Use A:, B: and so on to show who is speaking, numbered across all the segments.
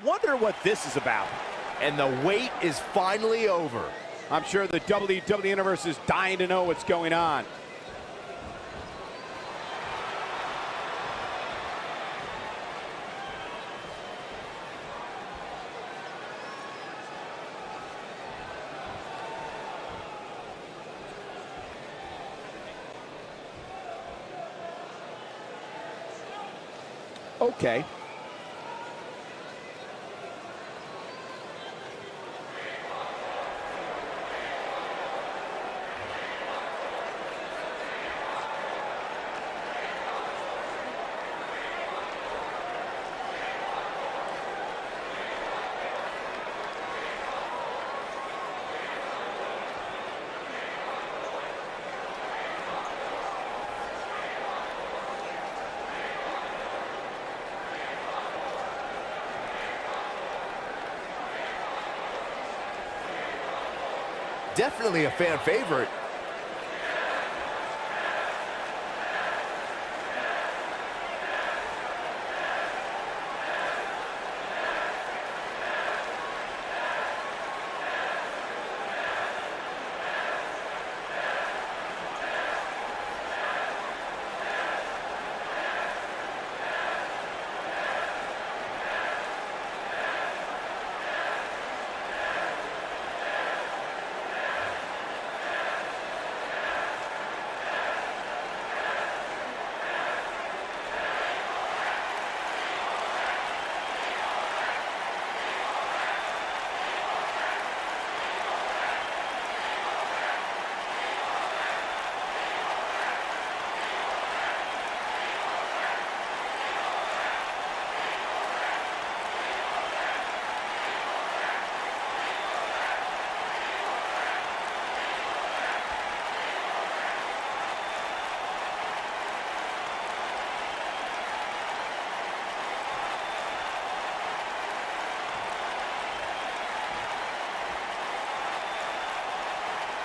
A: Wonder what this is about. And the wait is finally over. I'm sure the WWE Universe is dying to know what's going on. Okay.
B: Definitely a fan favorite.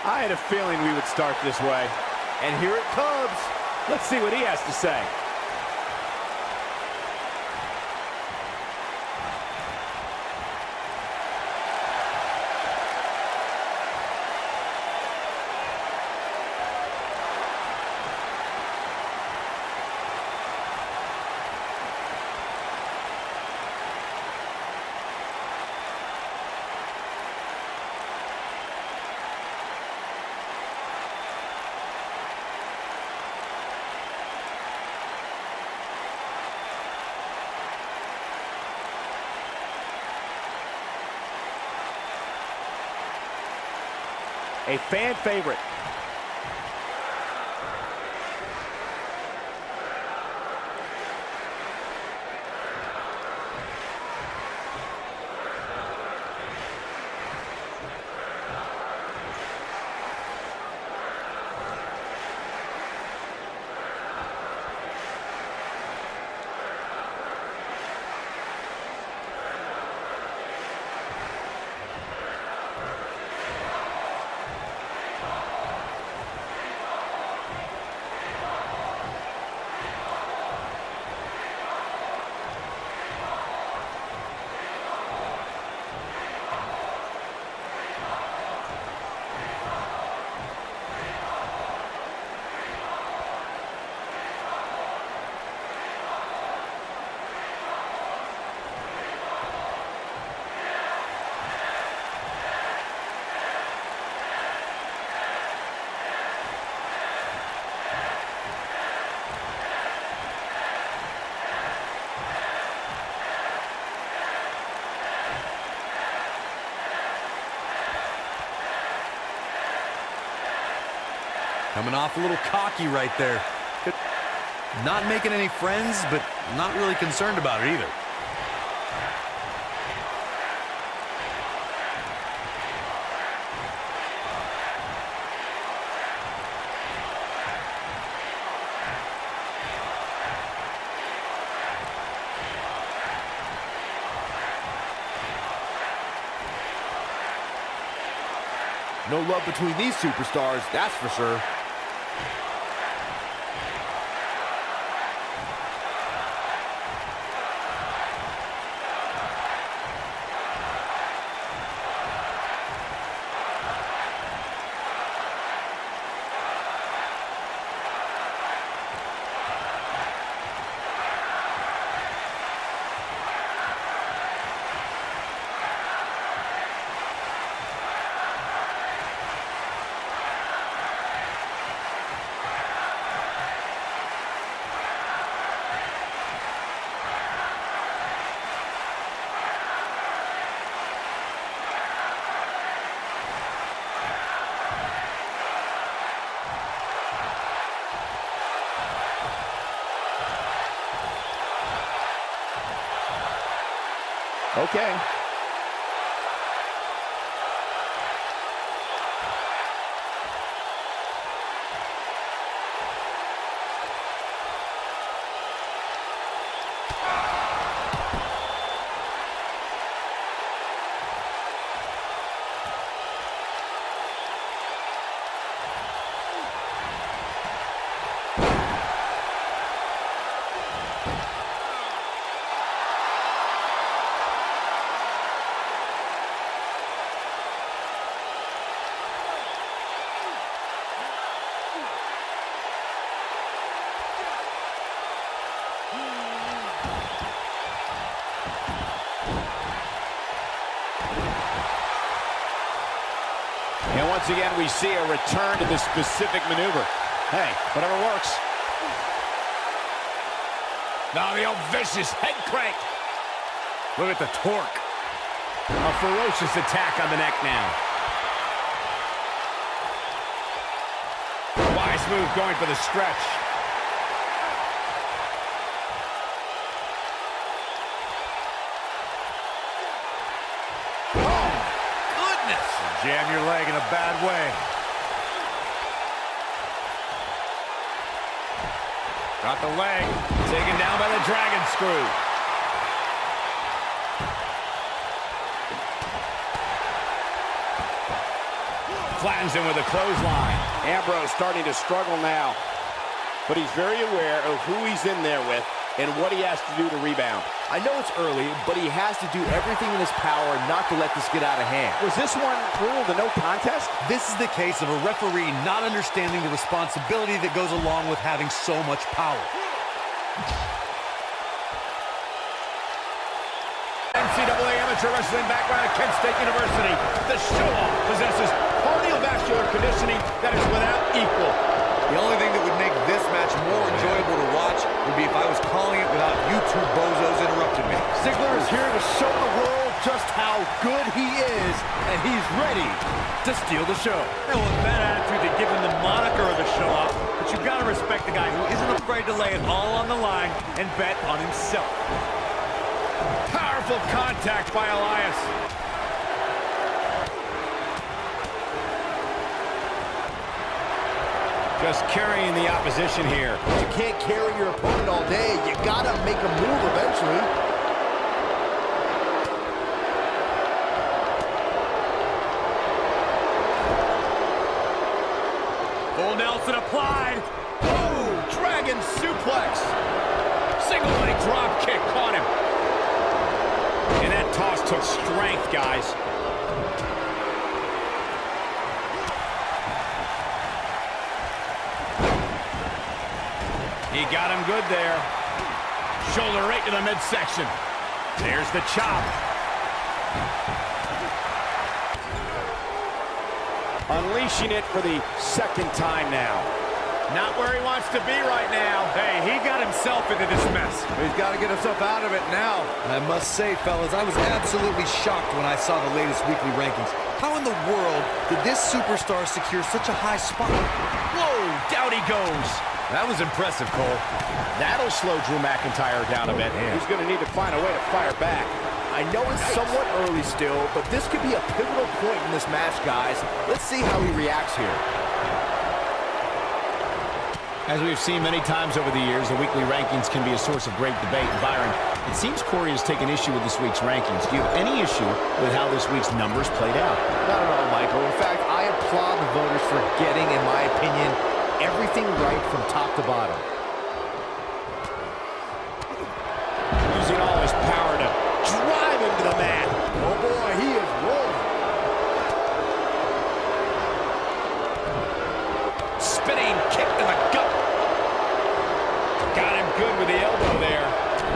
A: I had a feeling we would start this way. And here it comes. Let's see what he has to say. A fan favorite.
C: Coming off a little cocky right there. Not making any friends, but not really concerned about it either.
B: No love between these superstars, that's for sure.
A: Okay. And once again, we see a return to this specific maneuver. Hey, whatever works. Now the old vicious head crank. Look at the torque. A ferocious attack on the neck now. Wise move going for the stretch. Jam your leg in a bad way. Got the leg. Taken down by the dragon screw. Flattens him with a clothesline. Ambrose starting to struggle now. But he's very aware of who he's in there with and what he has to do to rebound.
B: I know it's early, but he has to do everything in his power not to let this get out of hand.
A: Was this one ruled a no contest?
C: This is the case of a referee not understanding the responsibility that goes along with having so much power.
A: NCAA amateur wrestling background at Kent State University. The show-off possesses cardiovascular conditioning that is without equal.
C: The only thing that would make this match more enjoyable to watch would be if I was calling it without you two bozos interrupting me.
B: Ziggler is here to show the world just how good he is, and he's ready to steal the show.
D: Well, with that attitude, they give him the moniker of the show-off, but you've got to respect the guy who isn't afraid to lay it all on the line and bet on himself.
A: Powerful contact by Elias. Just carrying the opposition here.
B: You can't carry your opponent all day. You gotta make a move eventually.
D: Full Nelson applied.
A: Oh, dragon suplex. Single leg drop kick caught him. And that toss took strength, guys. He got him good there. Shoulder right to the midsection. There's the chop. Unleashing it for the second time now. Not where he wants to be right now.
D: Hey, he got himself into this mess.
B: He's got to get himself out of it now.
C: I must say, fellas, I was absolutely shocked when I saw the latest weekly rankings. How in the world did this superstar secure such a high spot?
A: Whoa, down he goes.
C: That was impressive, Cole.
A: That'll slow Drew McIntyre down a bit. He's going to need to find a way to fire back.
B: I know it's somewhat early still, but this could be a pivotal point in this match, guys. Let's see how he reacts here.
E: As we've seen many times over the years, the weekly rankings can be a source of great debate. Byron, it seems Corey has taken issue with this week's rankings. Do you have any issue with how this week's numbers played out?
B: Not at all, Michael. In fact, I applaud the voters for getting, in my opinion, everything right from top to bottom.
A: Using all his power to drive him to the mat.
B: Oh boy, he is rolling.
A: Spinning kick to the gut. Got him good with the elbow there.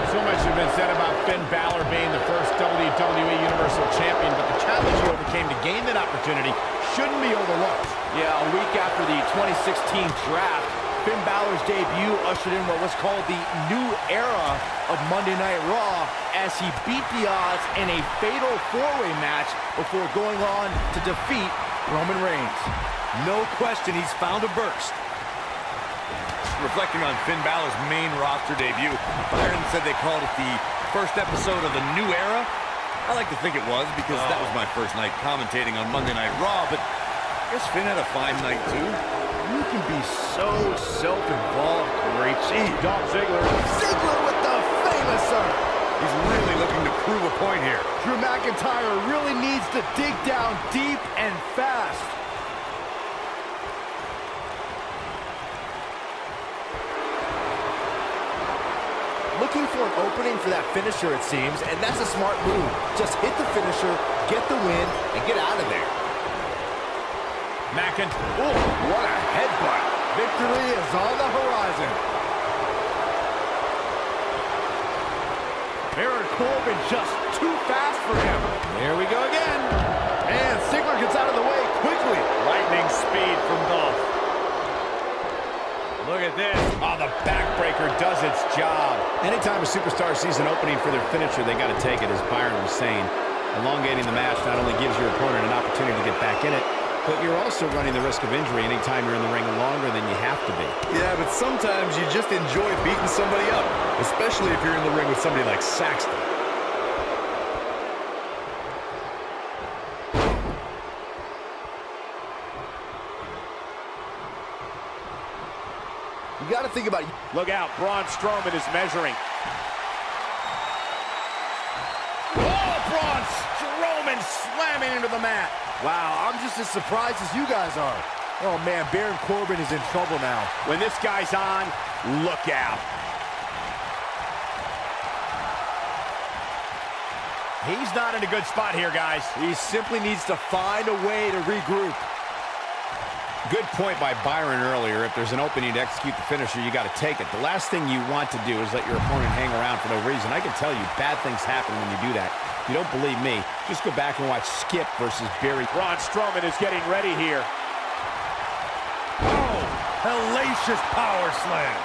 A: So much has been said about Finn Balor being the first WWE Universal Champion, but the challenge he overcame to gain that opportunity shouldn't be overlooked.
B: Yeah, a week after the 2016 draft, Finn Balor's debut ushered in what was called the new era of Monday Night Raw as he beat the odds in a fatal four-way match before going on to defeat Roman Reigns.
C: No question he's found a burst. Reflecting on Finn Balor's main roster debut, Byron said they called it the first episode of the new era. I like to think it was because that was my first night commentating on Monday Night Raw, but I guess Finn had a fine night too.
B: You can be so self-involved, Corey. Gee, Dolph Ziggler. Ziggler with the famouser.
C: He's really looking to prove a point here.
B: Drew McIntyre really needs to dig down deep and fast. Looking for an opening for that finisher, it seems, and that's a smart move. Just hit the finisher, get the win, and get out of there.
A: McIntyre.
B: Oh, what a headbutt. Victory is on the horizon. Baron Corbin just too fast for him.
A: Here we go again.
B: And Ziggler gets out of the way quickly.
D: Lightning speed from Dolph. Look at this.
A: Oh, the backbreaker does its job. Anytime a superstar sees an opening for their finisher, they got to take it, as Byron was saying. Elongating the match not only gives your opponent an opportunity to get back in it, but you're also running the risk of injury anytime you're in the ring longer than you have to be.
C: Yeah, but sometimes you just enjoy beating somebody up, especially if you're in the ring with somebody like Saxton.
B: You got to think about it.
D: Look out, Braun Strowman is measuring.
A: Oh, Braun Strowman slamming into the mat.
B: Wow, I'm just as surprised as you guys are. Oh, man, Baron Corbin is in trouble now.
A: When this guy's on, look out. He's not in a good spot here, guys.
B: He simply needs to find a way to regroup.
A: Good point by Byron earlier. If there's an opening to execute the finisher, you got to take it. The last thing you want to do is let your opponent hang around for no reason. I can tell you, bad things happen when you do that. If you don't believe me, just go back and watch Skip versus Barry.
D: Braun Strowman is getting ready here.
B: Oh, hellacious power slam.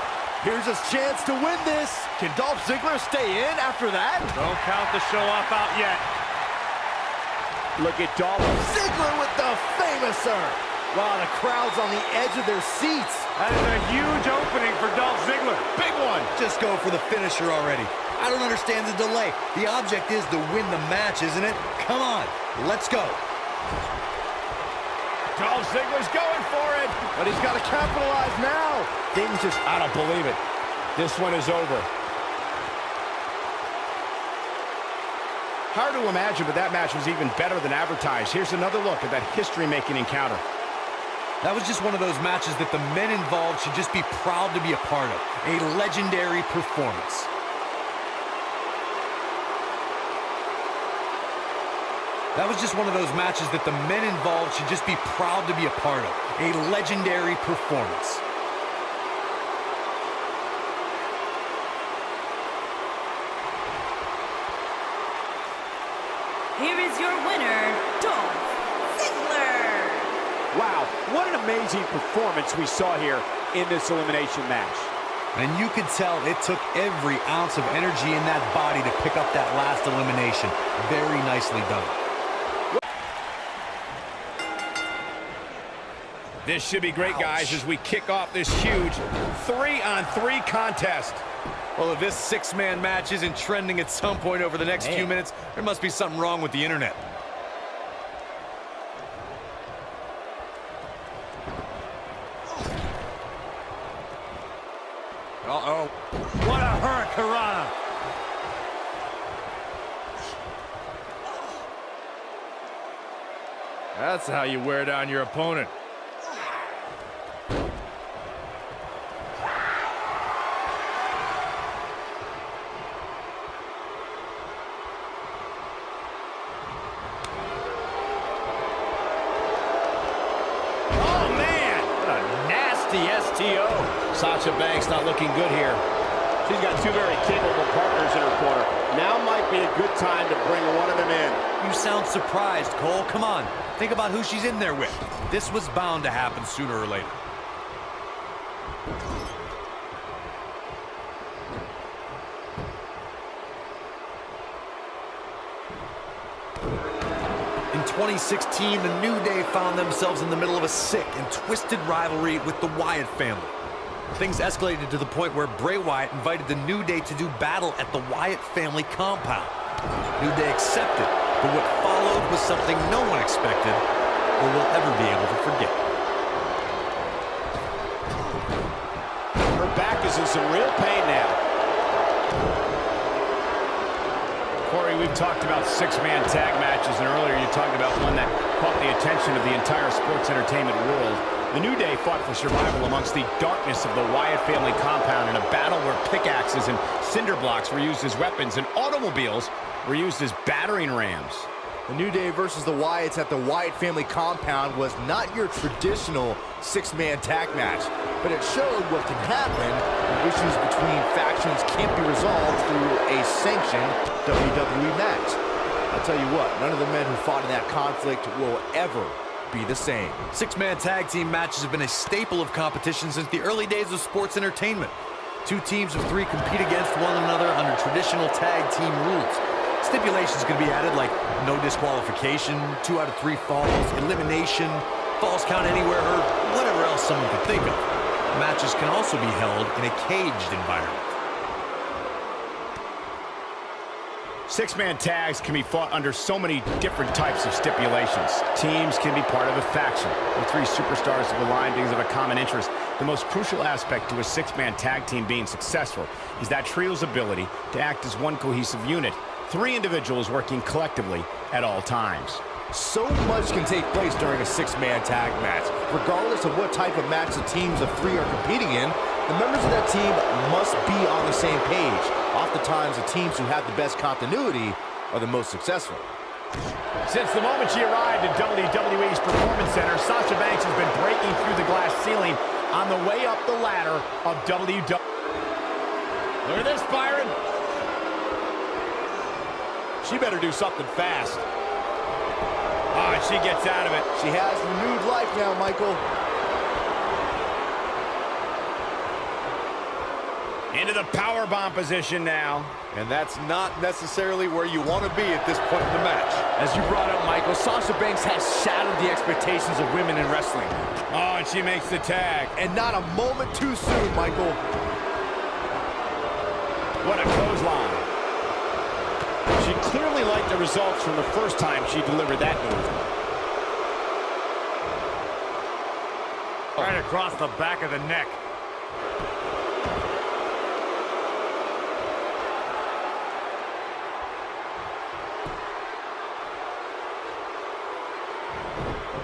B: Here's his chance to win this. Can Dolph Ziggler stay in after that?
D: Don't count the show off out yet.
B: Look at Dolph Ziggler with the famouser. Wow, the crowd's on the edge of their seats.
D: That is a huge opening for Dolph Ziggler.
A: Big one.
C: Just go for the finisher already. I don't understand the delay. The object is to win the match, isn't it? Come on, let's go.
A: Dolph Ziggler's going for it.
B: But he's got to capitalize now.
A: Things just, I don't believe it. This one is over. Hard to imagine, but that match was even better than advertised. Here's another look at that history-making encounter.
C: That was just one of those matches that the men involved should just be proud to be a part of. A legendary performance. That was just one of those matches that the men involved should just be proud to be a part of. A legendary performance.
F: Here is your winner, Dolph Ziggler.
D: Wow, what an amazing performance we saw here in this elimination match.
C: And you could tell it took every ounce of energy in that body to pick up that last elimination. Very nicely done.
A: This should be great, guys, as we kick off this huge 3-on-3 contest.
C: Well, if this six-man match isn't trending at some point over the next few minutes, there must be something wrong with the internet.
D: Uh-oh. What a hurricanrana.
B: That's how you wear down your opponent.
A: Sasha Banks not looking good here.
B: She's got two very capable partners in her corner. Now might be a good time to bring one of them in.
C: You sound surprised, Cole. Come on. Think about who she's in there with. This was bound to happen sooner or later. In 2016, the New Day found themselves in the middle of a sick and twisted rivalry with the Wyatt family. Things escalated to the point where Bray Wyatt invited the New Day to do battle at the Wyatt family compound. New Day accepted, but what followed was something no one expected or will ever be able to forget.
A: Her back is in some real pain now. Corey, we've talked about six-man tag matches, and earlier you talked about one that caught the attention of the entire sports entertainment world. The New Day fought for survival amongst the darkness of the Wyatt family compound in a battle where pickaxes and cinder blocks were used as weapons and automobiles were used as battering rams.
B: The New Day versus the Wyatts at the Wyatt family compound was not your traditional six-man tag match, but it showed what can happen when issues between factions can't be resolved through a sanctioned WWE match. I'll tell you what, none of the men who fought in that conflict will ever be the same.
C: Six-man tag team matches have been a staple of competition since the early days of sports entertainment. Two teams of three compete against one another under traditional tag team rules. Stipulations can be added like no disqualification, 2 out of 3 falls, elimination, falls count anywhere, or whatever else someone could think of. Matches can also be held in a caged environment.
E: Six-man tags can be fought under so many different types of stipulations. Teams can be part of a faction, where 3 superstars have aligned because of a common interest. The most crucial aspect to a six-man tag team being successful is that trio's ability to act as one cohesive unit. 3 individuals working collectively at all times.
B: So much can take place during a six-man tag match. Regardless of what type of match the teams of 3 are competing in, the members of that team must be on the same page. Oftentimes, the teams who have the best continuity are the most successful.
E: Since the moment she arrived at WWE's Performance Center, Sasha Banks has been breaking through the glass ceiling on the way up the ladder of WWE. Look at this, Byron. She better do something fast. Oh, and she gets out of it.
B: She has renewed life now, Michael.
E: Into the powerbomb position now.
G: And that's not necessarily where you want to be at this point in the match.
B: As you brought up, Michael, Sasha Banks has shattered the expectations of women in wrestling.
E: Oh, and she makes the tag.
B: And not a moment too soon, Michael.
E: What a clothesline. She clearly liked the results from the first time she delivered that move.
D: Right across the back of the neck.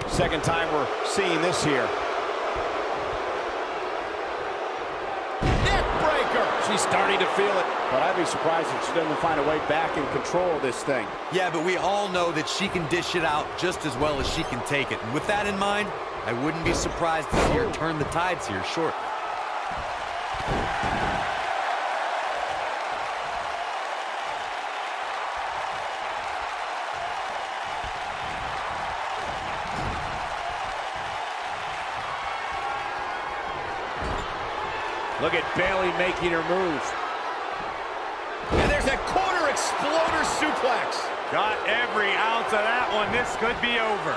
E: Second time we're seeing this here. Neck breaker!
A: She's starting to feel it, but I'd be surprised if she doesn't find a way back and control this thing.
C: Yeah, but we all know that she can dish it out just as well as she can take it. And with that in mind, I wouldn't be surprised to see her turn the tides here shortly.
E: Look at Bayley making her move. And there's that corner exploder suplex.
D: Got every ounce of that one. This could be over.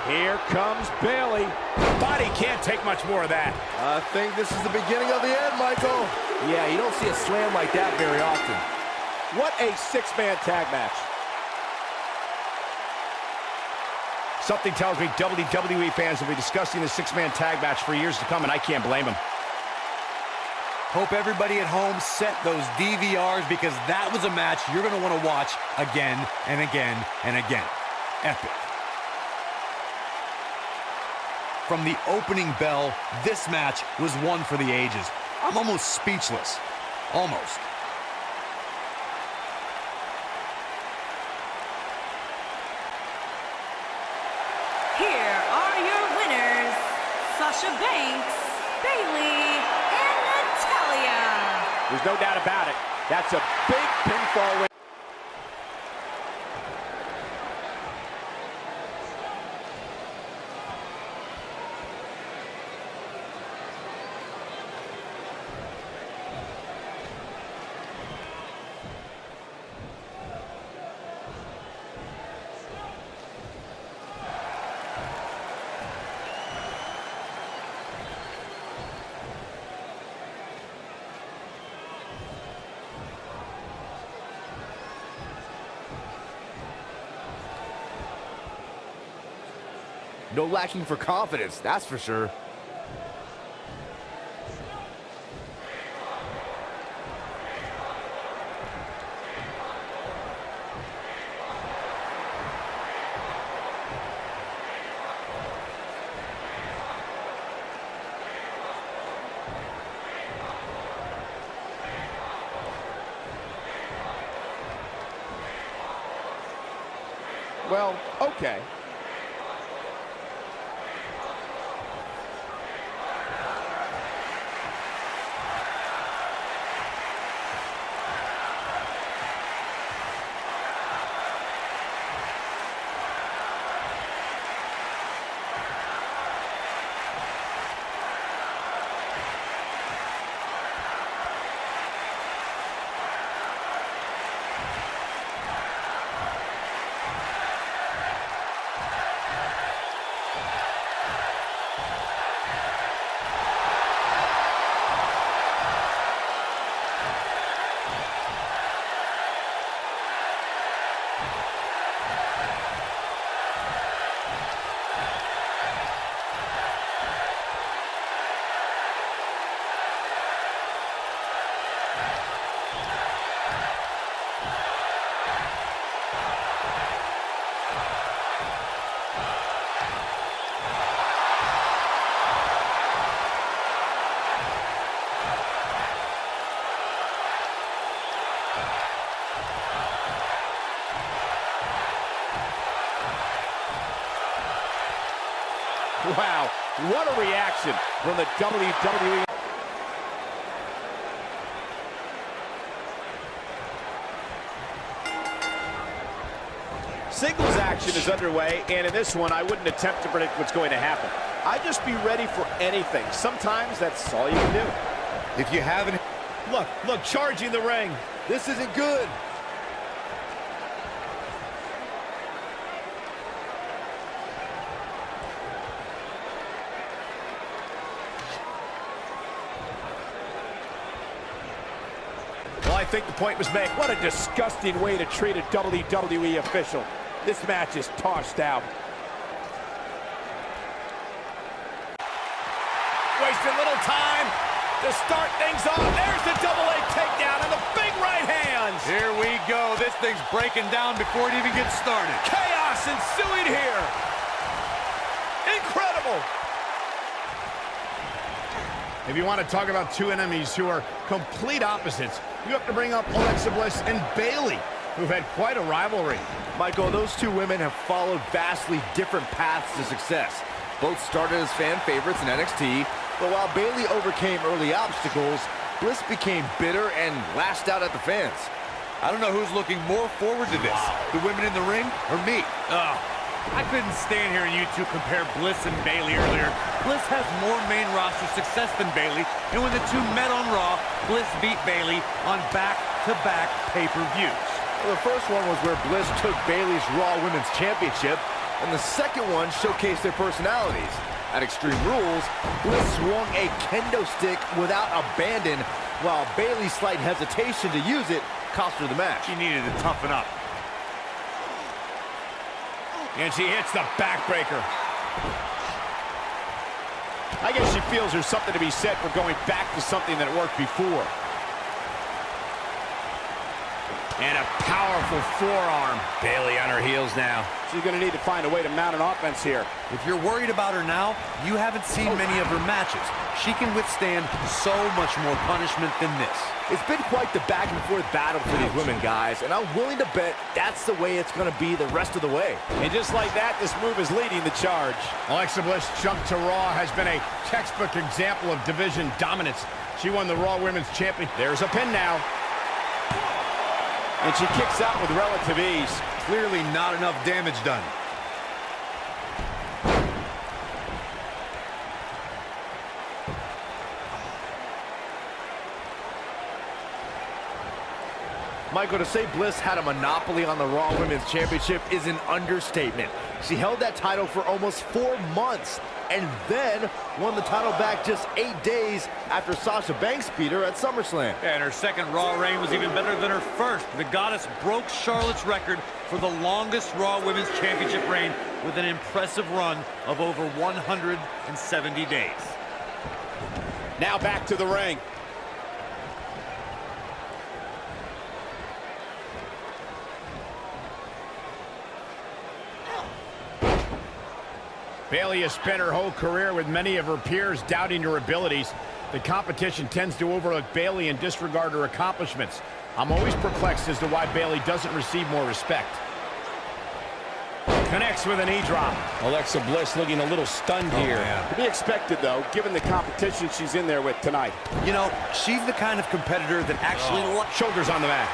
E: Here comes Bayley. Body can't take much more of that.
G: I think this is the beginning of the end, Michael.
B: Yeah, you don't see a slam like that very often.
A: What a six-man tag match.
E: Something tells me WWE fans will be discussing the six-man tag match for years to come, and I can't blame them.
C: Hope everybody at home set those DVRs, because that was a match you're going to want to watch again and again and again. Epic. From the opening bell, this match was one for the ages. I'm almost speechless. Almost.
F: Here are your winners, Sasha Banks, Bayley, and Natalya.
A: There's no doubt about it. That's a big pinfall win.
B: No lacking for confidence, that's for sure. Well, okay. Wow, what a reaction from the WWE.
E: Singles action is underway, and in this one, I wouldn't attempt to predict what's going to happen. I'd just be ready for anything. Sometimes that's all you can do.
C: If you haven't...
E: Look, charging the ring.
B: This isn't good.
E: Well, I think the point was made.
B: What a disgusting way to treat a WWE official. This match is tossed out.
E: Wasting little time to start things off. There's the double A takedown and the big right hands.
C: Here we go. This thing's breaking down before it even gets started.
E: Chaos ensuing here. Incredible. If you want to talk about two enemies who are complete opposites, you have to bring up Alexa Bliss and Bayley, who've had quite a rivalry.
B: Michael, those two women have followed vastly different paths to success. Both started as fan favorites in NXT, but while Bayley overcame early obstacles, Bliss became bitter and lashed out at the fans.
C: I don't know who's looking more forward to this, the women in the ring or me.
D: I couldn't stand hearing you two compare Bliss and Bayley earlier. Bliss has more main roster success than Bayley, and when the two met on Raw, Bliss beat Bayley on back-to-back pay-per-views.
B: Well, the first one was where Bliss took Bayley's Raw Women's Championship, and the second one showcased their personalities. At Extreme Rules, Bliss swung a kendo stick without abandon, while Bayley's slight hesitation to use it cost her the match.
D: She needed to toughen up.
E: And she hits the backbreaker. I guess she feels there's something to be said for going back to something that worked before. And a powerful forearm. Bayley on her heels now.
B: She's going to need to find a way to mount an offense here.
C: If you're worried about her now, you haven't seen many of her matches. She can withstand so much more punishment than this.
B: It's been quite the back and forth battle for these women, guys, and I'm willing to bet that's the way it's going to be the rest of the way.
E: And just like that, this move is leading the charge. Alexa Bliss' jump to Raw has been a textbook example of division dominance. She won the Raw Women's Championship. There's a pin now. And she kicks out with relative ease.
C: Clearly not enough damage done.
B: Michael, to say Bliss had a monopoly on the Raw Women's Championship is an understatement. She held that title for almost 4 months, and then won the title back just 8 days after Sasha Banks beat her at SummerSlam.
D: Yeah, and her second Raw reign was even better than her first. The Goddess broke Charlotte's record for the longest Raw Women's Championship reign with an impressive run of over 170 days.
E: Now back to the ring. Bayley has spent her whole career with many of her peers doubting her abilities. The competition tends to overlook Bayley and disregard her accomplishments. I'm always perplexed as to why Bayley doesn't receive more respect. Connects with a knee drop. Alexa Bliss looking a little stunned here.
G: To be expected, though, given the competition she's in there with tonight.
C: You know, she's the kind of competitor that actually...
E: Shoulders on the mat.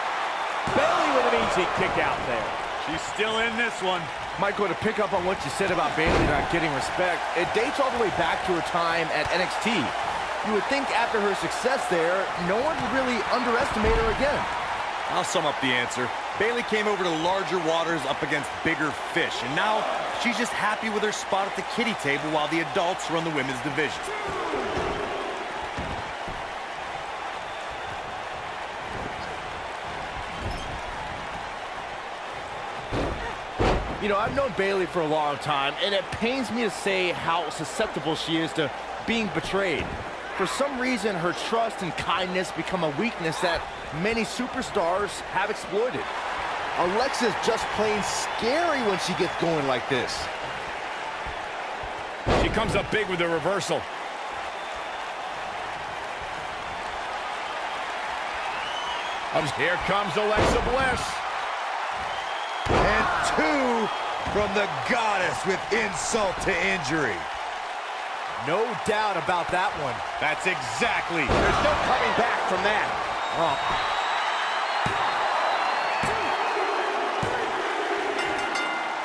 B: Bayley with an easy kick out there.
D: She's still in this one.
B: Michael, to pick up on what you said about Bayley not getting respect, it dates all the way back to her time at NXT. You would think after her success there, no one would really underestimate her again.
C: I'll sum up the answer. Bayley came over to larger waters up against bigger fish, and now she's just happy with her spot at the kiddie table while the adults run the women's division.
B: You know, I've known Bayley for a long time, and it pains me to say how susceptible she is to being betrayed. For some reason, her trust and kindness become a weakness that many superstars have exploited. Alexa's just plain scary when she gets going like this.
E: She comes up big with the reversal. Here comes Alexa Bliss.
C: And two from the Goddess with insult to injury.
B: No doubt about that one.
C: That's exactly.
G: There's no coming back from that.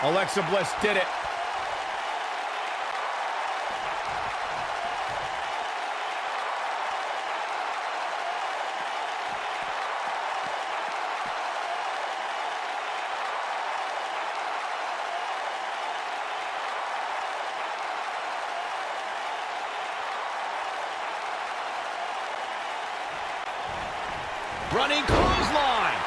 E: Alexa Bliss did it. Running clothesline.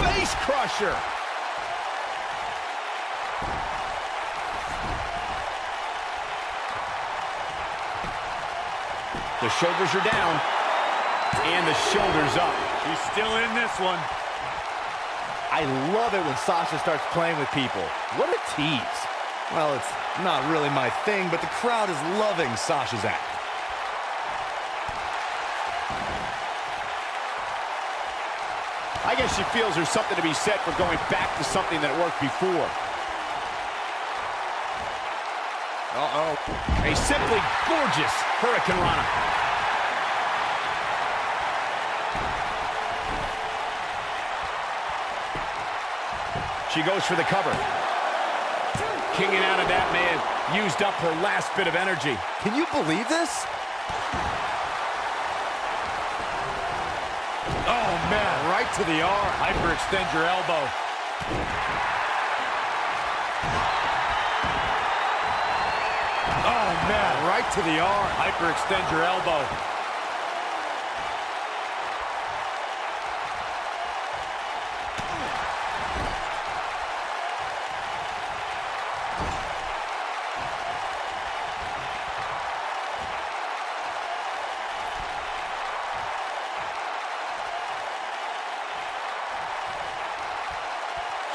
E: Face crusher. The shoulders are down, and the shoulders up.
D: She's still in this one.
B: I love it when Sasha starts playing with people. What a tease.
C: Well, it's not really my thing, but the crowd is loving Sasha's act.
E: I guess she feels there's something to be said for going back to something that worked before. Uh-oh. A simply gorgeous Hurricane Rana. She goes for the cover. Kicking out of that may have used up her last bit of energy.
B: Can you believe this?
C: Oh, man, right to the arm.
D: Hyperextend your elbow.
C: Oh, man, right to the arm.
D: Hyperextend your elbow.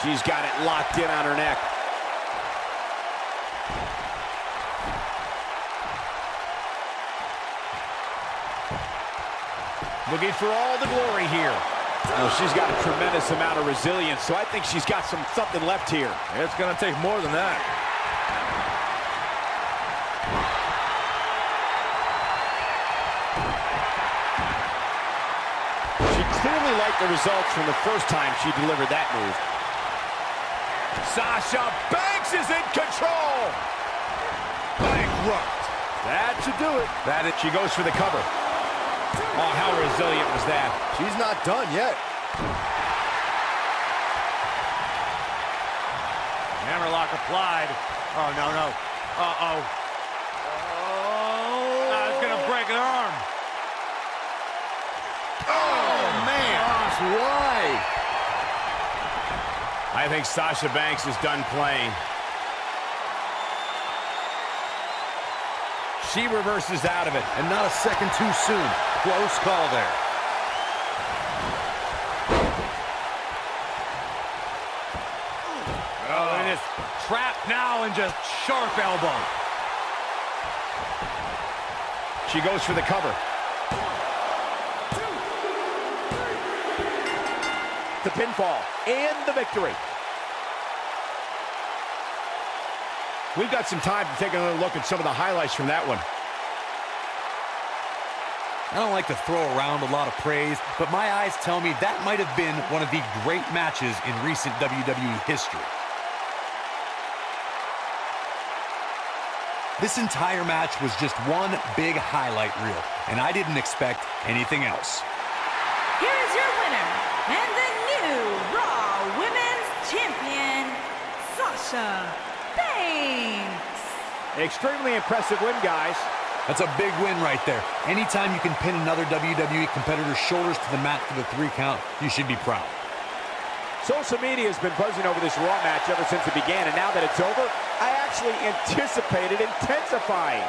E: She's got it locked in on her neck. Looking for all the glory here. Well, she's got a tremendous amount of resilience, so I think she's got something left here.
B: It's going to take more than that.
E: She really like the results from the first time she delivered that move.
B: Sasha Banks is in control. Bankrupt. That should do it.
E: She goes for the cover. Oh, how resilient was that?
G: She's not done yet.
D: Hammerlock applied. Oh, no, no. Uh-oh. Oh. It's going to break an arm.
B: Oh, man. Gosh, why?
E: I think Sasha Banks is done playing.
A: She reverses out of it.
C: And not a second too soon. Close call there.
D: Oh, it is trapped now and just sharp elbow.
E: She goes for the cover.
B: The pinfall and the victory.
E: We've got some time to take another look at some of the highlights from that one.
C: I don't like to throw around a lot of praise, but my eyes tell me that might have been one of the great matches in recent WWE history. This entire match was just one big highlight reel, and I didn't expect anything else.
F: Here is your winner, and the new Raw Women's Champion, Sasha Banks.
B: Extremely impressive win, guys.
C: That's a big win right there. Anytime you can pin another WWE competitor's shoulders to the mat for the 3 count, you should be proud.
B: Social media has been buzzing over this Raw match ever since it began, and now that it's over, I actually anticipate it intensifying.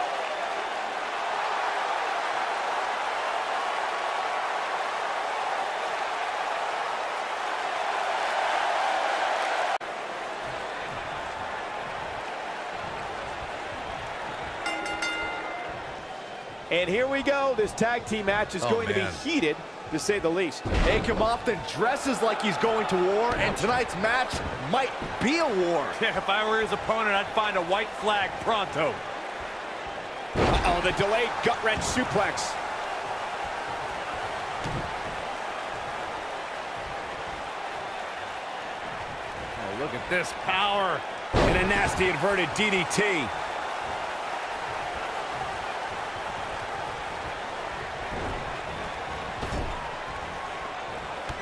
B: And here we go. This tag team match is going to be heated, to say the least. Akam often dresses like he's going to war, and tonight's match might be a war.
D: Yeah, if I were his opponent, I'd find a white flag pronto.
E: Uh-oh, the delayed gut-wrench suplex.
D: Oh, look at this power.
E: And a nasty inverted DDT.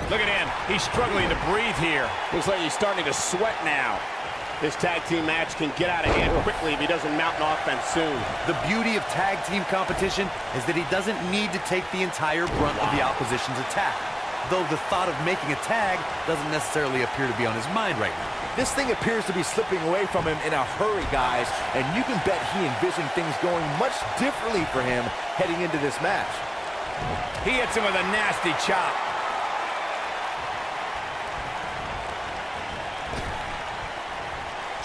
E: Look at him. He's struggling to breathe here. Looks like he's starting to sweat now. This tag team match can get out of hand quickly if he doesn't mount an offense soon.
C: The beauty of tag team competition is that he doesn't need to take the entire brunt of the opposition's attack. Though the thought of making a tag doesn't necessarily appear to be on his mind right now.
B: This thing appears to be slipping away from him in a hurry, guys, and you can bet he envisioned things going much differently for him heading into this match.
E: He hits him with a nasty chop.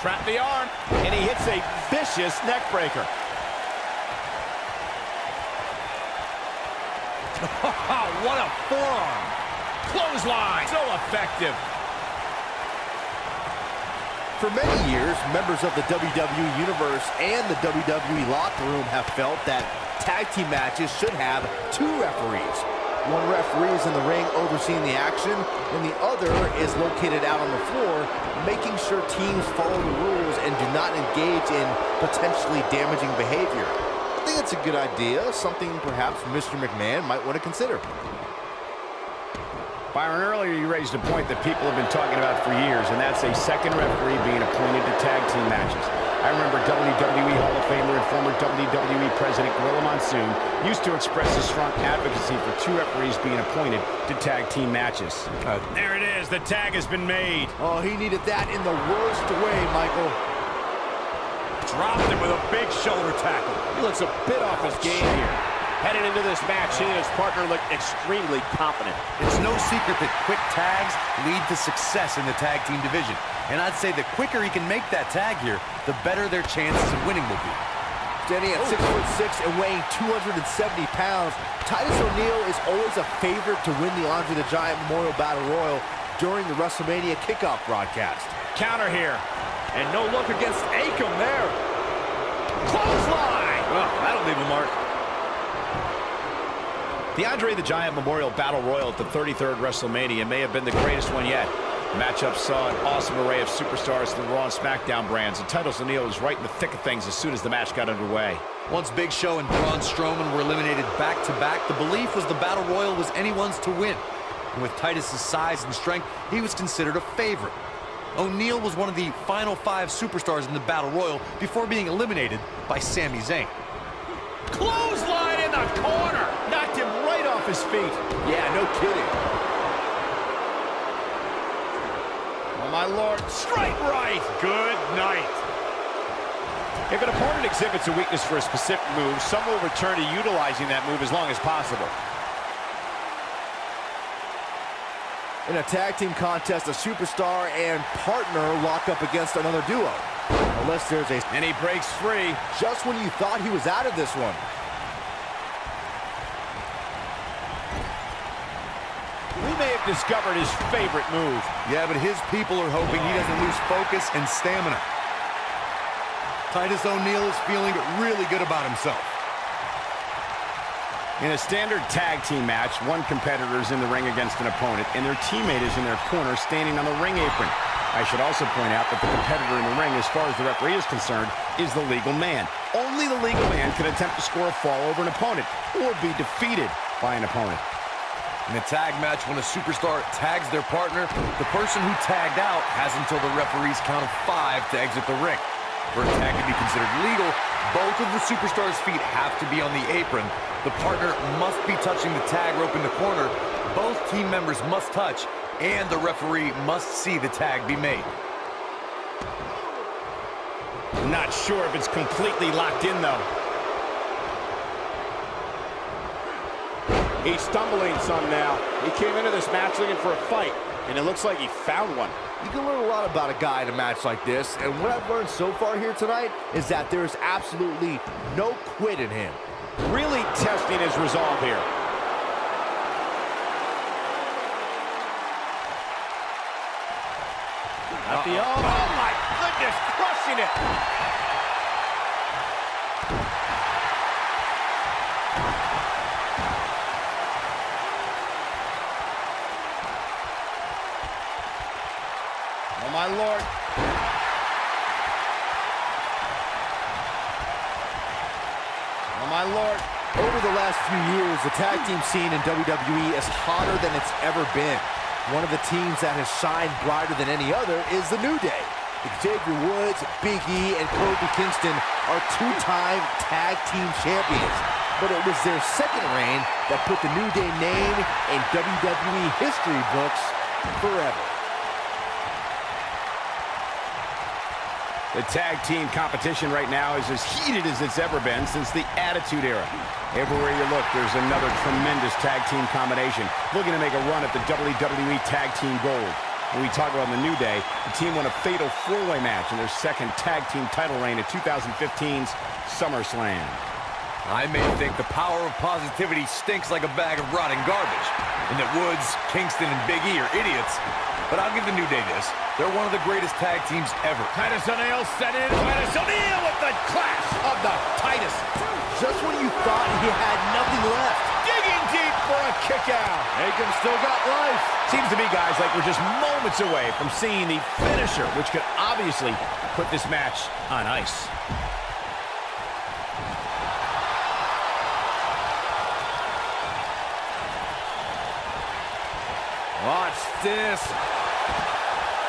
E: Trap the arm, and he hits a vicious neck breaker.
B: What a forearm!
E: Clothesline, so effective.
G: For many years, members of the WWE Universe and the WWE locker room have felt that tag team matches should have 2 referees. One referee is in the ring overseeing the action, and the other is located out on the floor, making sure teams follow the rules and do not engage in potentially damaging behavior. I think it's a good idea, something perhaps Mr. McMahon might want to consider.
E: Byron, earlier you raised a point that people have been talking about for years, and that's a second referee being appointed to tag team matches. I remember WWE Hall of Famer and former WWE President Gorilla Monsoon used to express a strong advocacy for 2 referees being appointed to tag team matches. There it is. The tag has been made.
B: Oh, he needed that in the worst way, Michael.
D: Dropped him with a big shoulder tackle.
E: He looks a bit off his game here. Heading into this match, he and his partner look extremely confident.
C: It's no secret that quick tags lead to success in the tag team division. And I'd say the quicker he can make that tag here, the better their chances of winning will be.
B: Standing at 6'6" and weighing 270 pounds, Titus O'Neil is always a favorite to win the Andre the Giant Memorial Battle Royal during the WrestleMania kickoff broadcast.
E: Counter here.
B: And no look against Akam there. Clothesline!
D: Well, that'll leave a mark.
E: The Andre the Giant Memorial Battle Royal at the 33rd WrestleMania may have been the greatest one yet. The matchup saw an awesome array of superstars from the Raw and SmackDown brands, and Titus O'Neil was right in the thick of things as soon as the match got underway.
C: Once Big Show and Braun Strowman were eliminated back-to-back, the belief was the Battle Royal was anyone's to win. And with Titus's size and strength, he was considered a favorite. O'Neil was one of the final 5 superstars in the Battle Royal before being eliminated by Sami Zayn.
B: Clothesline in the corner.
E: Knocked him right off his feet.
G: Yeah, no kidding.
E: Oh, my Lord.
B: Straight right. Good night.
E: If an opponent exhibits a weakness for a specific move, some will return to utilizing that move as long as possible.
G: In a tag team contest, a superstar and partner lock up against another duo. Unless there's a...
E: And he breaks free.
G: Just when you thought he was out of this one.
E: We may have discovered his favorite move.
C: Yeah, but his people are hoping he doesn't lose focus and stamina. Titus O'Neil is feeling really good about himself.
E: In a standard tag team match, one competitor is in the ring against an opponent, and their teammate is in their corner standing on the ring apron. I should also point out that the competitor in the ring, as far as the referee is concerned, is the legal man. Only the legal man can attempt to score a fall over an opponent or be defeated by an opponent.
C: In a tag match, when a superstar tags their partner, the person who tagged out has until the referee's count of 5 to exit the ring. For a tag to be considered legal, both of the superstars' feet have to be on the apron. The partner must be touching the tag rope in the corner. Both team members must touch, and the referee must see the tag be made.
E: Not sure if it's completely locked in, though.
H: He's stumbling some now. He came into this match looking for a fight, and it looks like he found one.
G: You can learn a lot about a guy in a match like this, and what I've learned so far here tonight is that there's absolutely no quit in him.
E: Really testing his resolve here.
B: Oh, my goodness, crushing it.
E: Oh, my Lord. Oh, my Lord.
G: Over the last few years, the tag team scene in WWE is hotter than it's ever been. One of the teams that has shined brighter than any other is the New Day. Xavier Woods, Big E, and Kofi Kingston are 2-time tag team champions. But it was their second reign that put the New Day name in WWE history books forever.
E: The tag team competition right now is as heated as it's ever been since the Attitude Era. Everywhere you look, there's another tremendous tag team combination looking to make a run at the WWE Tag Team Gold. When we talk about the New Day, the team won a fatal 4-way match in their second tag team title reign at 2015's SummerSlam.
C: I may think the power of positivity stinks like a bag of rotting garbage, and that Woods, Kingston, and Big E are idiots. But I'll give the New Day this. They're one of the greatest tag teams ever.
B: Titus O'Neil set in. Titus O'Neil with the clash of the Titus.
G: Just when you thought he had nothing left.
B: Digging deep for a kick out.
G: Akam still got life.
E: Seems to be, guys, like we're just moments away from seeing the finisher, which could obviously put this match on ice.
B: Watch this.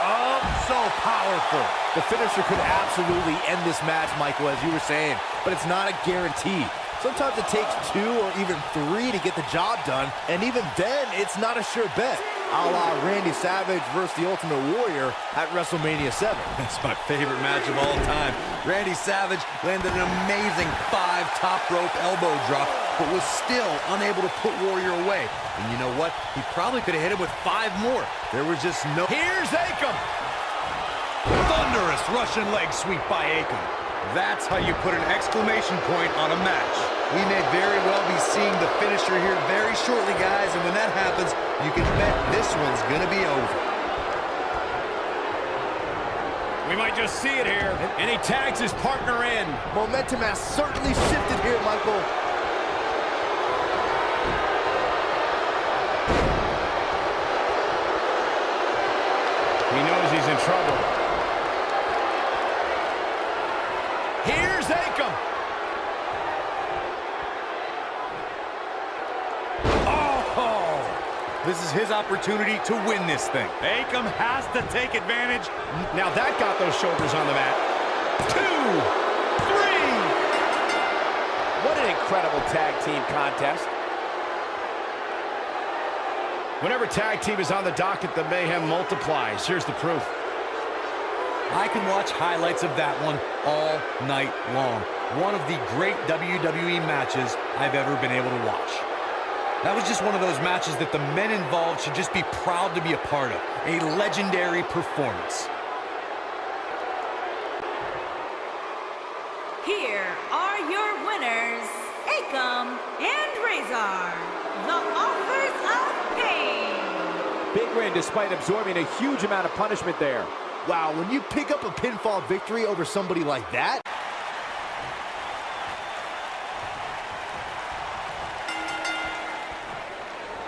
B: Oh, so powerful.
G: The finisher could absolutely end this match, Michael, as you were saying, but it's not a guarantee. Sometimes it takes 2 or even 3 to get the job done, and even then, it's not a sure bet. A la Randy Savage versus the Ultimate Warrior at WrestleMania 7.
C: That's my favorite match of all time. Randy Savage landed an amazing 5 top rope elbow drop, but was still unable to put Warrior away. And you know what? He probably could have hit him with 5 more. There was just no...
B: Here's Akam.
C: Thunderous Russian leg sweep by Akam. That's how you put an exclamation point on a match. We may very well be seeing the finisher here very shortly, guys, and when that happens, you can bet this one's gonna be over.
E: We might just see it here, and he tags his partner in.
G: Momentum has certainly shifted here, Michael.
E: in trouble. Here's Akam.
C: This is his opportunity to win this thing.
D: Akam has to take advantage.
E: Now that got those shoulders on the mat. 2, 3.
H: What an incredible tag team contest.
E: Whenever tag team is on the docket, the mayhem multiplies. Here's the proof.
C: I can watch highlights of that one all night long. One of the great WWE matches I've ever been able to watch. That was just one of those matches that the men involved should just be proud to be a part of. A legendary performance.
F: Here are your winners, Akam and Razor, the authors of pain.
H: Big win despite absorbing a huge amount of punishment there.
G: Wow, when you pick up a pinfall victory over somebody like that,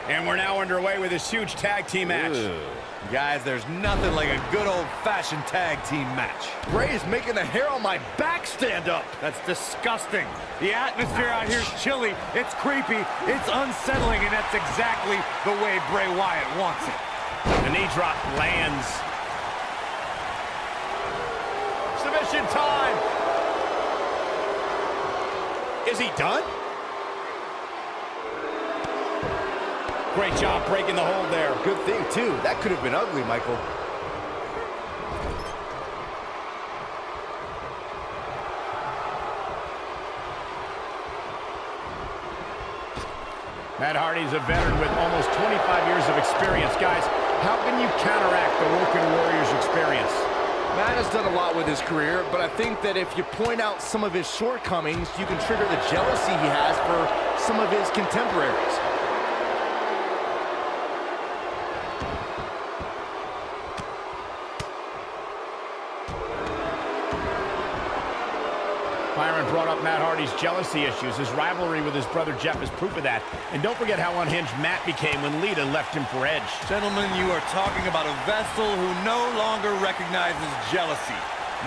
E: And we're now underway with this huge tag team match.
C: Guys, there's nothing like a good old-fashioned tag team match.
G: Ray is making the hair on my back stand up.
D: That's disgusting. The atmosphere out here is chilly, it's creepy, it's unsettling, and that's exactly the way Bray Wyatt wants it.
E: The knee drop lands. Submission time. Is he done? Great job breaking the hold there.
G: Good thing, too. That could have been ugly, Michael.
E: Matt Hardy's a veteran with almost 25 years of experience. Guys, how can you counteract the Woken Warriors' experience?
G: Matt has done a lot with his career, but I think that if you point out some of his shortcomings, you can trigger the jealousy he has for some of his contemporaries.
E: Byron brought up Matt Hardy's jealousy issues. His rivalry with his brother Jeff is proof of that. And don't forget how unhinged Matt became when Lita left him for Edge.
C: Gentlemen, you are talking about a vessel who no longer recognizes jealousy.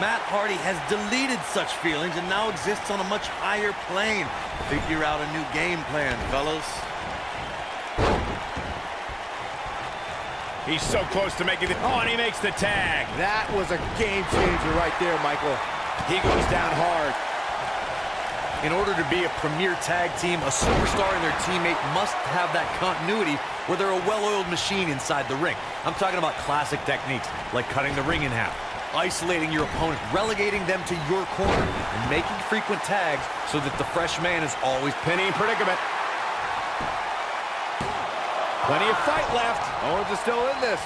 C: Matt Hardy has deleted such feelings and now exists on a much higher plane. Figure out a new game plan, fellas.
E: He's so close to making the... Oh, and he makes the tag.
G: That was a game changer right there, Michael.
E: He goes down hard.
C: In order to be a premier tag team, a superstar and their teammate must have that continuity where they're a well-oiled machine inside the ring. I'm talking about classic techniques like cutting the ring in half, isolating your opponent, relegating them to your corner, and making frequent tags so that the fresh man is always
E: Pinning predicament. Plenty of fight left.
G: Owens is still in this.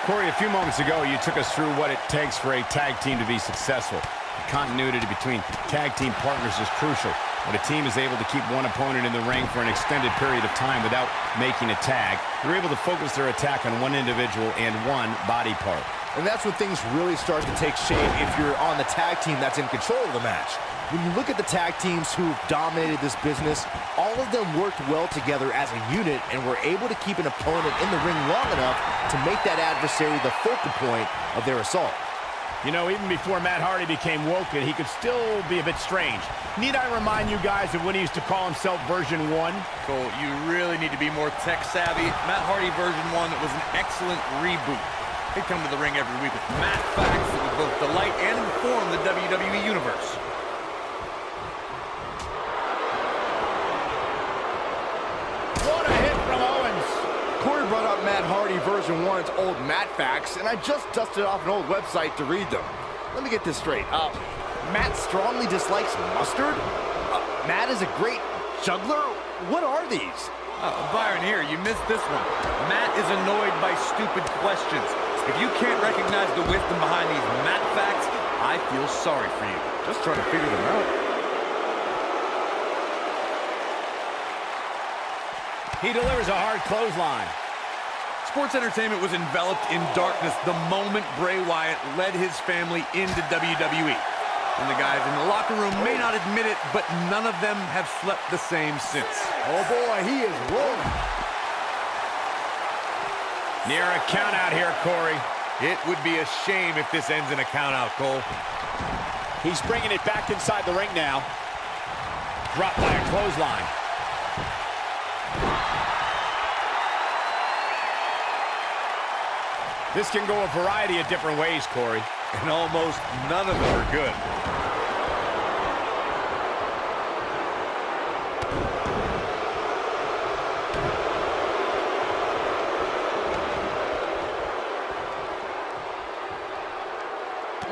E: Corey, a few moments ago, you took us through what it takes for a tag team to be successful. The continuity between tag team partners is crucial. When a team is able to keep one opponent in the ring for an extended period of time without making a tag, they're able to focus their attack on one individual and one body part.
G: And that's when things really start to take shape if you're on the tag team that's in control of the match. When you look at the tag teams who've dominated this business, all of them worked well together as a unit and were able to keep an opponent in the ring long enough to make that adversary the focal point of their assault.
E: You know, even before Matt Hardy became Woken, he could still be a bit strange. Need I remind you guys of when he used to call himself version 1?
C: Cole, you really need to be more tech savvy. Matt Hardy version 1 was an excellent reboot. He'd come to the ring every week with Matt facts that would both delight and inform the WWE Universe.
E: What a hit from Owens.
G: Corey brought up Matt Hardy version 1's old Matt facts, and I just dusted off an old website to read them. Let me get this straight. Matt strongly dislikes mustard? Matt is a great juggler? What are these?
C: Byron, here, you missed this one. Matt is annoyed by stupid questions. If you can't recognize the wisdom behind these Matt facts, I feel sorry for you.
G: Just trying to figure them out.
E: He delivers a hard clothesline.
C: Sports entertainment was enveloped in darkness the moment Bray Wyatt led his family into WWE. And the guys in the locker room may not admit it, but none of them have slept the same since.
G: Oh boy, he is rolling.
E: Near a count out here, Corey.
D: It would be a shame if this ends in a count out, Cole.
H: He's bringing it back inside the ring now.
E: Dropped by a clothesline. This can go a variety of different ways, Corey.
D: And almost none of them are good.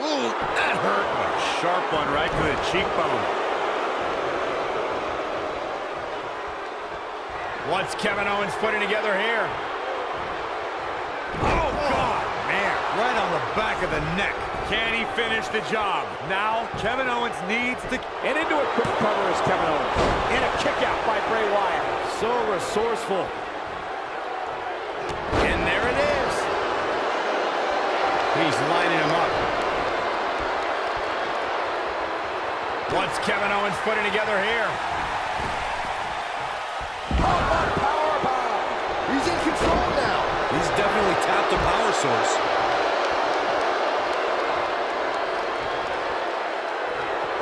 E: Ooh, that hurt.
D: A sharp one right to the cheekbone.
E: What's Kevin Owens putting together here?
D: Oh, God, man. Right on the back of the neck. Can he finish the job? Now, Kevin Owens needs to...
H: And into a quick cover is Kevin Owens. And a kick out by Bray Wyatt.
B: So resourceful.
E: And there it is. He's lining him up. What's Kevin Owens putting together here?
G: He's in control now.
C: He's definitely tapped a power source.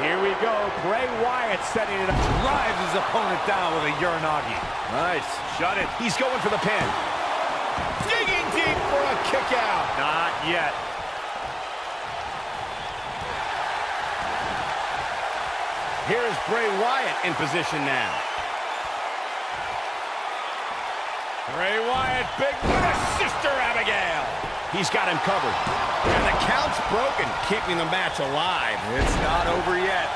H: Here we go. Bray Wyatt setting it up.
D: Drives his opponent down with a Uranagi.
E: Nice.
D: Shut it.
E: He's going for the pin. Digging deep for a kick out.
D: Not yet.
E: Here's Bray Wyatt in position now. Bray Wyatt, big with a Sister Abigail. He's got him covered. And the count's broken, keeping the match alive.
C: It's not over yet.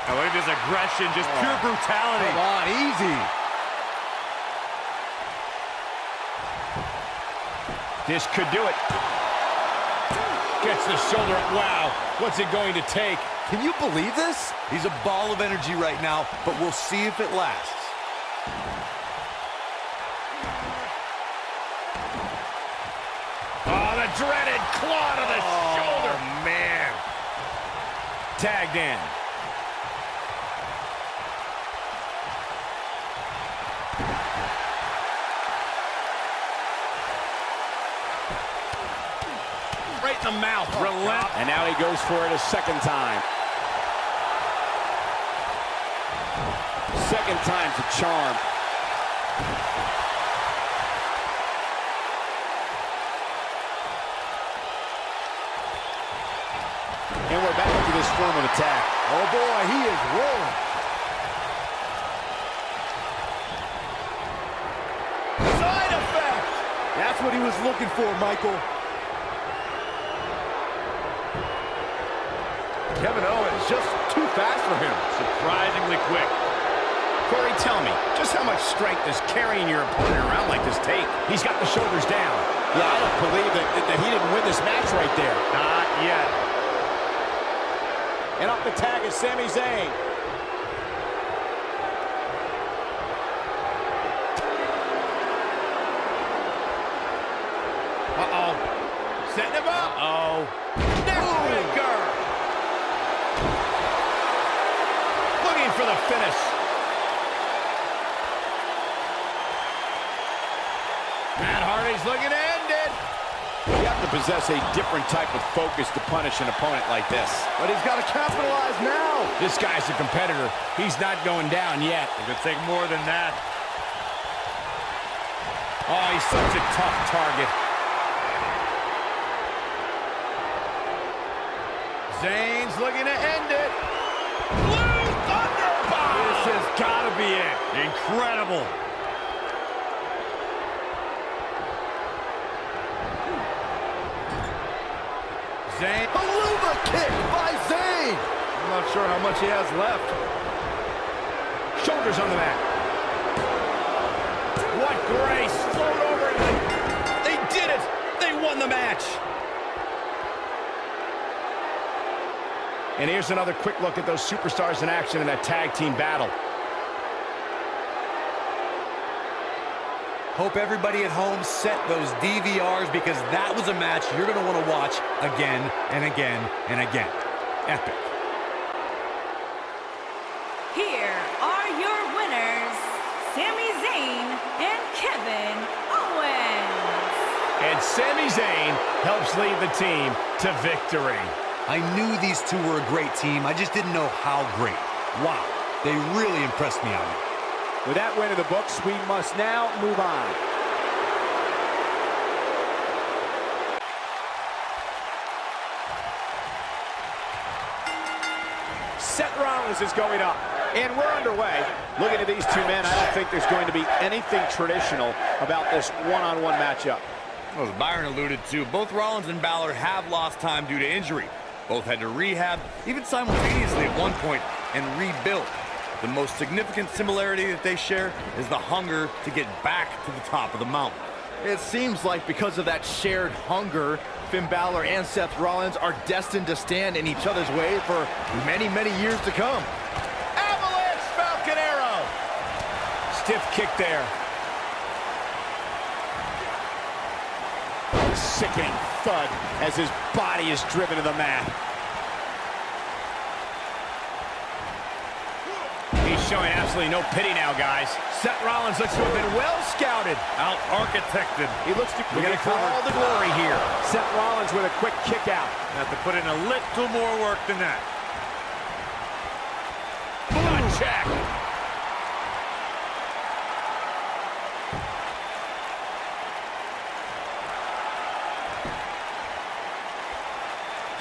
D: Now look at this aggression, just pure brutality.
C: Come on, easy.
E: This could do it. Gets the shoulder up. Wow, what's it going to take?
C: Can you believe this? He's a ball of energy right now, but we'll see if it lasts.
E: Oh, the dreaded claw to the shoulder.
D: Man.
E: Tagged in. Right in the mouth.
D: Relent.
H: And now he goes for it a second time. Second time's a charm. And we're back to this form of attack.
G: Oh boy, he is rolling.
E: Side effect.
G: That's what he was looking for, Michael.
B: Kevin Owens just too fast for him.
D: Surprisingly quick.
E: Corey, tell me, just how much strength does carrying your opponent around like this take? He's got the shoulders down.
H: Yeah, I don't believe that he didn't win this match right there.
D: Not yet.
H: And off the tag is Sami Zayn.
E: Uh-oh. Setting him up.
D: Uh-oh.
E: Neckbreaker. Looking for the finish. Matt Hardy's looking to end it.
H: You have to possess a different type of focus to punish an opponent like this.
G: But he's got to capitalize now.
E: This guy's a competitor. He's not going down yet.
D: It could take more than that.
E: Oh, he's such a tough target. Zayn's looking to end it. Blue Thunderbomb!
D: This has got to be it. Incredible.
E: Zayn.
G: Haluva kick by Zayn.
B: I'm not sure how much he has left.
E: Shoulders on the mat. What grace. Float over. They did it. They won the match. And here's another quick look at those superstars in action in that tag team battle.
C: Hope everybody at home set those DVRs because that was a match you're going to want to watch again and again and again. Epic.
F: Here are your winners, Sami Zayn and Kevin Owens.
E: And Sami Zayn helps lead the team to victory.
C: I knew these two were a great team. I just didn't know how great. Wow, they really impressed me on it.
H: With that win in the books, we must now move on. Seth Rollins is going up, and we're underway. Looking at these two men, I don't think there's going to be anything traditional about this one-on-one matchup.
D: Well, as Byron alluded to, both Rollins and Balor have lost time due to injury. Both had to rehab, even simultaneously at one point, and rebuild. The most significant similarity that they share is the hunger to get back to the top of the mountain.
B: It seems like because of that shared hunger, Finn Balor and Seth Rollins are destined to stand in each other's way for many, many years to come.
E: Avalanche Falcon Arrow. Stiff kick there. Sickening thud as his body is driven to the mat. He's showing absolutely no pity now, guys.
B: Seth Rollins looks to have been well scouted.
D: Out-architected.
H: He looks to
E: We're going to call all the glory here.
H: Seth Rollins with a quick kick out.
D: Have to put in a little more work than that.
E: Good check.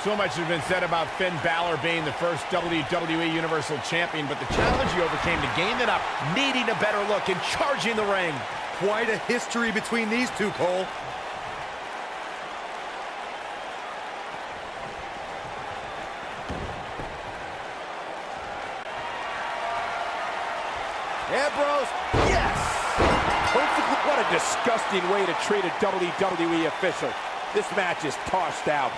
E: So much has been said about Finn Balor being the first WWE Universal Champion, but the challenge he overcame to gain it up, needing a better look and charging the ring.
C: Quite a history between these two, Cole.
H: Ambrose, yes! What a disgusting way to treat a WWE official. This match is tossed out.